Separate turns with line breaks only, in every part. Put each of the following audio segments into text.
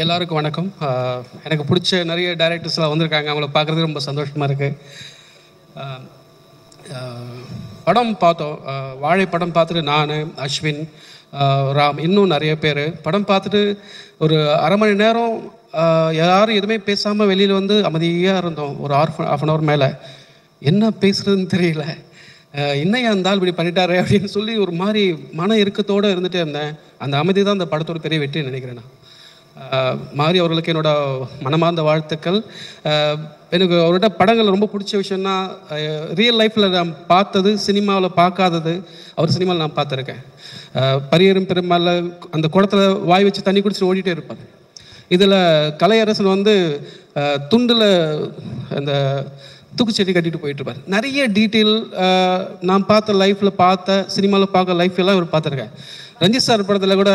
எல்லாருக்கும் வணக்கம். எனக்கு பிடிச்ச நிறைய டைரக்டர்ஸ்லாம் வந்திருக்காங்க. அவங்கள பார்க்குறது ரொம்ப சந்தோஷமாக இருக்குது. படம் பார்த்தோம். வாழை படம் பார்த்துட்டு நான், அஸ்வின், ராம், இன்னும் நிறைய பேர் படம் பார்த்துட்டு ஒரு அரை மணி நேரம் யாரும் எதுவுமே பேசாமல் வெளியில் வந்து அமைதியாக இருந்தோம். ஒரு half an hour மேலே என்ன பேசுகிறதுன்னு தெரியல. இன்னையா இருந்தால் இப்படி பண்ணிட்டாரு அப்படின்னு சொல்லி ஒரு மாதிரி மன இறுக்கத்தோடு இருந்துகிட்டே இருந்தேன். அந்த அமைதி தான் அந்த படத்தோட பெரிய வெற்றி நினைக்கிறேன் நான். மாரி அவர்களுக்கு என்னோட மனமார்ந்த வாழ்த்துக்கள். எனக்கு அவரோட படங்கள் ரொம்ப பிடிச்ச விஷயம்னா, ரியல் லைஃப்பில் நான் பார்த்தது, சினிமாவில் பார்க்காதது அவர் சினிமாவில் நான் பார்த்துருக்கேன். பரியரும் பெருமாள் அந்த குளத்தில் வாய் வச்சு தண்ணி குடிச்சிட்டு ஓடிட்டே இருப்பார். இதில் கலையரசன் வந்து துண்டில் அந்த தூக்குச்செடி கட்டிட்டு போயிட்டுருப்பார். நிறைய டீட்டெயில் நான் பார்த்த லைஃப்பில் சினிமாவில் பார்க்க லைஃப் எல்லாம் இவர் பார்த்துருக்கேன். ரஞ்சித் சார் படத்தில் கூட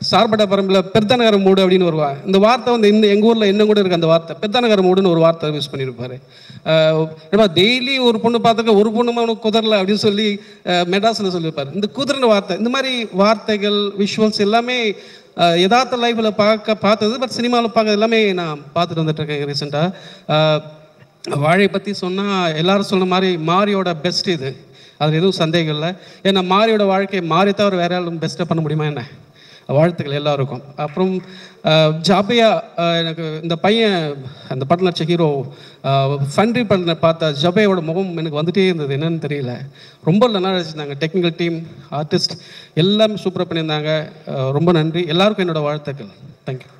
சார்பட்ட பரம்பில் பெருத்தனகர மூடு அப்படின்னு வருவாங்க. இந்த வார்த்தை வந்து எங்கள் ஊரில் என்ன கூட இருக்குது. அந்த வார்த்தை பெருத்தனகர மூடுன்னு ஒரு வார்த்தை யூஸ் பண்ணியிருப்பார். ஏன்னா டெய்லி ஒரு பொண்ணு பார்த்துக்க ஒரு பொண்ணுமா அவனுக்கு குதிரல அப்படின்னு சொல்லி மெட்ராஸில் சொல்லியிருப்பார். இந்த குதிரன வார்த்தை, இந்த மாதிரி வார்த்தைகள், விஷுவல்ஸ் எல்லாமே யதார்த்த லைஃப்பில் பார்த்தது. பட் சினிமாவில் பார்க்க எல்லாமே நான் பார்த்துட்டு வந்துட்டுருக்கேன் ரீசெண்டாக. வாழை பற்றி சொன்னால் எல்லாரும் சொன்ன மாதிரி மாரியோட பெஸ்ட் இது, அதில் எதுவும் சந்தேகம் இல்லை. ஏன்னா மாரியோட வாழ்க்கை மாறி தவிர வேற யாரும் பெஸ்ட்டாக பண்ண முடியுமா என்ன? வாழ்த்துக்கள் எல்லாருக்கும். அப்புறம் ஜாபையா, எனக்கு இந்த பையன் அந்த படத்தில் நடிச்ச ஹீரோ ஃபன்ட்ரி படத்தில் பார்த்த ஜபையோட முகம் எனக்கு வந்துகிட்டே இருந்தது. என்னன்னு தெரியல, ரொம்ப நல்லா நடிச்சிருந்தாங்க. டெக்னிக்கல் டீம், ஆர்டிஸ்ட் எல்லாமே சூப்பராக பண்ணியிருந்தாங்க. ரொம்ப நன்றி எல்லாருக்கும். என்னோடய வாழ்த்துக்கள். தேங்க்யூ.